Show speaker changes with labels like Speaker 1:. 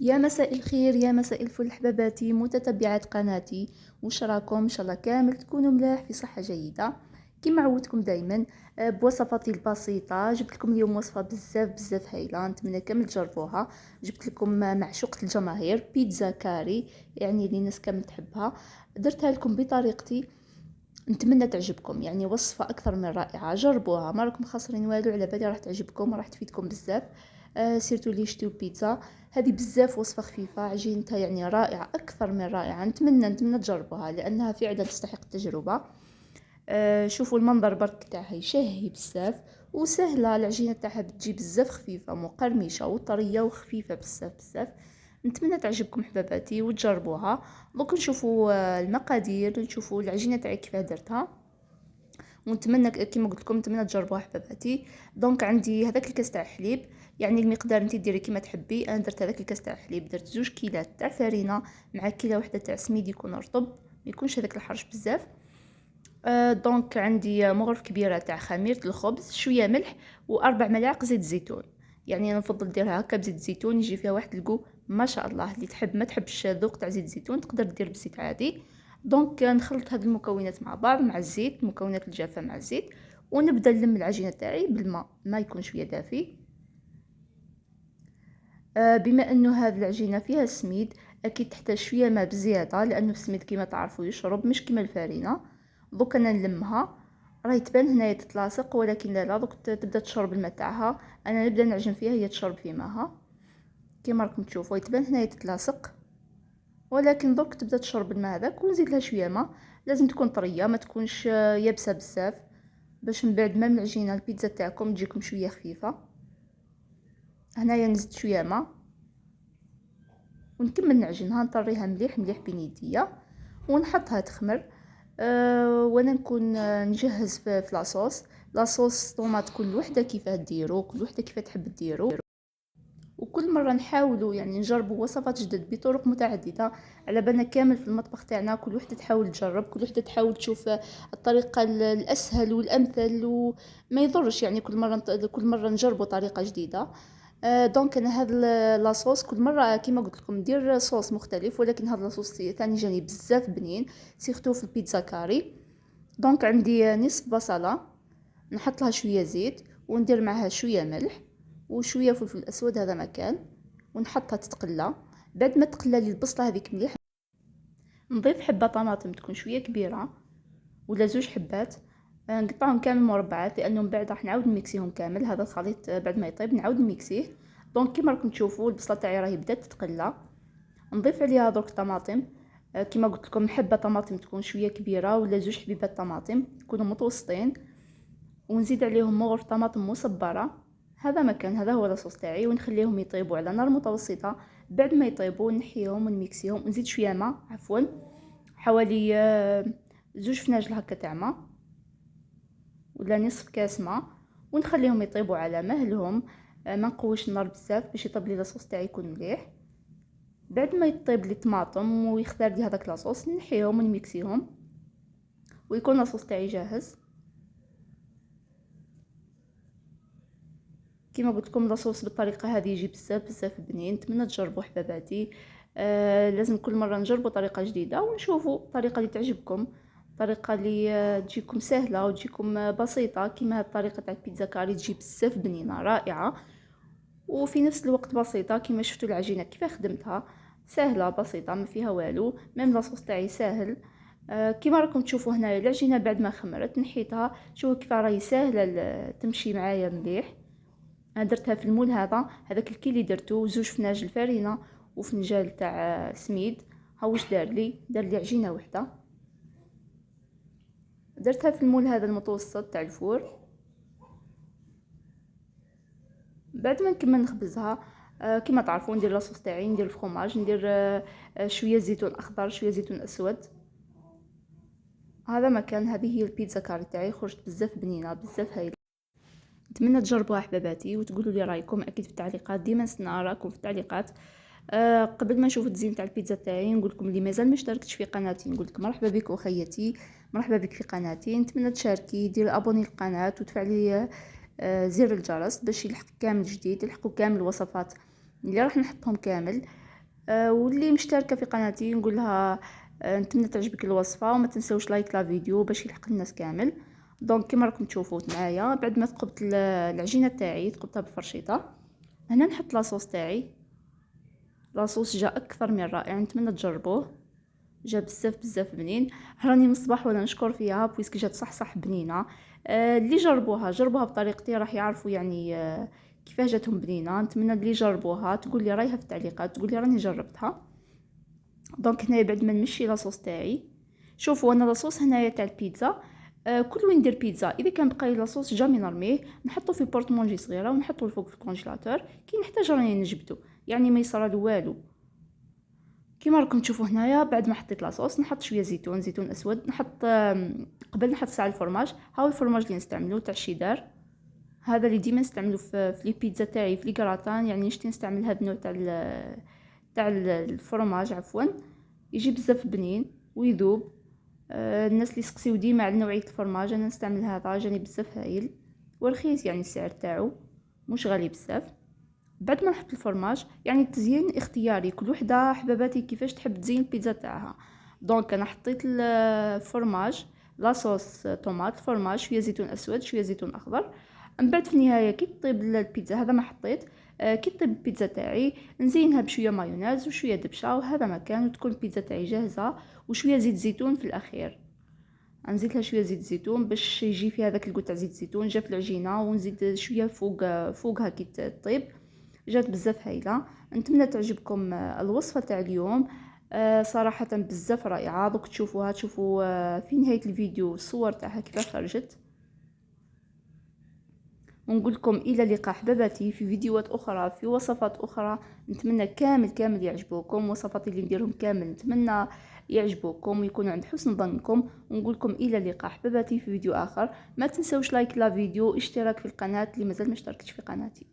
Speaker 1: يا مساء الخير، يا مساء الفل حباباتي متتبعات قناتي. واش راكم؟ ان شاء الله كامل تكونوا ملاح في صحه جيده كما عودتكم دائما. بوصفاتي البسيطه جبت لكم اليوم وصفه بزاف هايله، نتمنى كامل تجربوها. جبت لكم معشوقه الجماهير بيتزا كاري، يعني اللي الناس كامل تحبها. درتها لكم بطريقتي، نتمنى تعجبكم. يعني وصفه اكثر من رائعه، جربوها ما راكم خاسرين والو، على بالي راح تعجبكم وراح تفيدكم بزاف. سيرتو اللي يشتيو بيتزا هذه بزاف وصفه خفيفه، عجينتها يعني رائعه اكثر من رائعه. نتمنى تجربوها لانها فعلا تستحق التجربه. شوفوا المنظر برك تاعها يشهي بزاف، وسهله العجينه تاعها بتجي بزاف خفيفه مقرمشه وطريه وخفيفه بزاف. نتمنى تعجبكم حباباتي وتجربوها. دوك نشوفوا المقادير، نشوفوا العجينه تاعي كيف درتها، ونتمنى كيما قلت لكم نتمنى تجربوها حباباتي. دونك عندي هذاك الكاس تاع حليب، يعني المقدار انت ديري كيما تحبي. انا درت هذاك الكاس تاع حليب، درت 2 كيلات تاع فرينه مع كيله واحده تاع سميد يكون رطب، ما يكونش هذاك الحرش بزاف. دونك عندي مغرف كبيره تاع خميره الخبز، شويه ملح و4 ملاعق زيت زيتون. يعني انا نفضل نديرها هكا بزيت الزيتون، يجي فيها واحد الكو ما شاء الله. اللي تحب ما تحبش الذوق تاع زيت الزيتون تقدر دير بزيت عادي. دونك نخلط هاد المكونات مع بعض مع الزيت، المكونات الجافه مع الزيت، ونبدا نلم العجينه تاعي بالماء، ما يكون شويه دافي. بما انه هذه العجينه فيها سميد اكيد تحتاج شويه ماء بزياده، لانه السميد كما تعرفوا يشرب مش كما الفرينه. دوك انا نلمها، راهي تبان هنايا تتلاصق، ولكن لا دوك تبدا تشرب الماء تاعها. انا نبدا نعجن فيها هي تشرب في ماها كما راكم تشوفوا. تبان هنايا تتلاصق، ولكن دوك تبدا تشرب الماء هذاك، ونزيد لها شويه ماء. لازم تكون طريه ما تكونش يابسه بزاف، باش من بعد ما من العجينه البيتزا تاعكم تجيكم شويه خفيفه. هنايا نزيد شويه ماء ونكمل نعجنها، نطريها مليح بين يديا ونحطها تخمر. وانا نكون نجهز في لاصوص طوماط، كل وحده كيفاه ديرو، كل وحده كيفاه تحب ديرو. وكل مره نحاولوا يعني نجربوا وصفات جدد بطرق متعدده، على بالنا كامل في المطبخ تاعنا كل وحده تحاول تجرب، كل وحده تحاول تشوف الطريقه الاسهل والامثل، وما يضرش يعني كل مره نجربوا طريقه جديده. دونك انا هذا لاصوص كل مره كيما قلت لكم ندير صوص مختلف، ولكن هذا لاصوص ثاني جاني بزاف بنين، سيرتو في البيتزا كاري. دونك عندي نصف بصله، نحط لها شويه زيت وندير معها شويه ملح وشويه فلفل اسود، هذا مكان، ونحطها تتقلى. بعد ما تقلى لي البصله هذيك مليح، نضيف حبه طماطم تكون شويه كبيره ولا 2 حبات. نقطعهم كامل مربعات، لانه من بعد راح نعاود نميكسيهم كامل. هذا الخليط بعد ما يطيب نعاود نميكسيه. دونك كيما راكم تشوفوا البصله تاعي راهي بدات تتقلى، نضيف عليها درك طماطم. كيما قلت لكم حبه طماطم تكون شويه كبيره ولا 2 حبيبات طماطم يكونوا متوسطين، ونزيد عليهم مغرف طماطم مصبره. هذا مكان، هذا هو الصوص تاعي، ونخليهم يطيبوا على نار متوسطه. بعد ما يطيبوا نحيهم ونميكسيهم، نزيد شويه ماء، عفوا حوالي 2 فناجل هكا تاع ماء ولا نصف كاس ماء، ونخليهم يطيبوا على مهلهم. ما نقوش النار بزاف باش يطيب لي لاصوص تاعي يكون مليح. بعد ما يطيب لي الطماطم ويختار لي هذاك لاصوص نحيهم ونميكسيهم ويكون لاصوص تاعي جاهز. كما قلت لكم لاصوص بالطريقه هذه يجي بزاف بنين، نتمنى تجربوا حباباتي. لازم كل مره نجربوا طريقه جديده ونشوفوا الطريقه اللي تعجبكم، الطريقه اللي تجيكم سهله وتجيكم بسيطه. كما هذه الطريقه تاع البيتزا كاري تجي بزاف بنينه رائعه، وفي نفس الوقت بسيطه. كما شفتوا العجينه كيف خدمتها، سهله بسيطه ما فيها والو. ميم لاصوص تاعي ساهل. كما راكم تشوفوا هنا العجينه بعد ما خمرت نحيتها، شوفوا كيف راهي ساهله تمشي معايا مليح. انا درتها في المول هذاك الكي اللي درتو 2 فناجل فرينه وفنجال تاع سميد. ها واش دار لي عجينه وحده. درتها في المول هذا المتوسط تاع الفور. بعد ما نكمل نخبزها، كما تعرفون ندير لاصوص تاعي، ندير الفرomاج، ندير شويه زيتون اخضر شويه زيتون اسود. هذا مكان، هذه هي البيتزا كاري تاعي، خرجت بزاف بنينه بزاف هايله. نتمنى تجربوها حباباتي وتقولوا لي رايكم اكيد في التعليقات، ديما نستنى رايكم في التعليقات. قبل ما نشوف التزيين تاع البيتزا تاعي نقول لكم اللي مازال ما اشتركتش في قناتي، نقول لك مرحبا بك اخيتي، مرحبا بك في قناتي. نتمنى تشاركي، ديري ابوني للقناه وتفعلي زر الجرس باش يلحق كامل جديد، يلحقوا كامل الوصفات اللي راح نحطهم كامل. واللي مشتركه في قناتي نقول لها نتمنى تعجبك الوصفه، وما تنسوش لايك لا فيديو باش يلحق الناس كامل. دونك كما راكم تشوفوا معايا بعد ما ثقبت العجينه تاعي ثقبتها بالفرشيطه. هنا نحط لاصوص تاعي. لاصوص جا اكثر من رائع، نتمنى تجربوه، جا بزاف بزاف بنين. راني من الصباح وانا نشكر فيها بويسكي جات صح بنينه. اللي جربوها بطريقتي راح يعرفوا يعني كيفاه جاتهم بنينه. نتمنى اللي جربوها تقول لي رايها في التعليقات، تقول لي راني جربتها. دونك هنايا بعد ما نمشي لاصوص تاعي، شوفوا انا لاصوص هنايا تاع البيتزا. كل وين ندير بيتزا اذا كان بقى لي لاصوص جامي نرميه، نحطه في بورطمونجي صغيره ونحطه الفوق في الكونجيلاتور كي نحتاج راني نجبدو، يعني ما يصرالو والو. كيما راكم تشوفوا هنايا بعد ما حطيت لاصوص نحط شويه زيتون اسود، نحط قبل نحط ساعه الفرماج. هاو الفرماج اللي نستعملو تاع الشيدار، هذا اللي ديما نستعملو في لي بيتزا تاعي في لي كراتان، يعني نشتي نستعمل هذا النوع تاع الفرماج عفوا، يجي بزاف بنين ويذوب. الناس اللي سقسيو ديما على نوعيه الفرماج انا نستعمل هذا، جاني بزاف هايل ورخيص، يعني السعر تاعو مش غالي بزاف. بعد ما نحط الفرماج يعني التزيين اختياري، كل وحده حباباتي كيفاش تحب تزين البيتزا تاعها. دونك انا حطيت الفرماج، لاصوص طوماط، فرماج، شويه زيتون اسود، شويه زيتون اخضر. من بعد في النهايه كي تطيب البيتزا، هذا ما حطيت. كي تطيب البيتزا تاعي نزينها بشويه مايونيز وشويه دبشه، وهذا مكان وتكون البيتزا تاعي جاهزه. وشويه زيت زيتون في الاخير، نزيد لها شويه زيت زيتون باش يجي فيها هذاك القوت تاع زيت زيتون جا في العجينه، ونزيد شويه فوقها كي تطيب. جات بزاف هايله. نتمنى تعجبكم الوصفه تاع اليوم. صراحه بزاف رائعه. دوك تشوفوها، تشوفوا في نهايه الفيديو الصور تاعها كيفاش خرجت. ونقول لكم الى اللقاء حباباتي في فيديوهات اخرى في وصفات اخرى. نتمنى كامل يعجبوكم وصفاتي اللي نديرهم كامل، نتمنى يعجبوكم ويكونوا عند حسن ظنكم. ونقول لكم الى اللقاء حباباتي في فيديو اخر. ما تنسوش لايك لا فيديو، اشتراك في القناه اللي مازال ما اشتركتش في قناتي.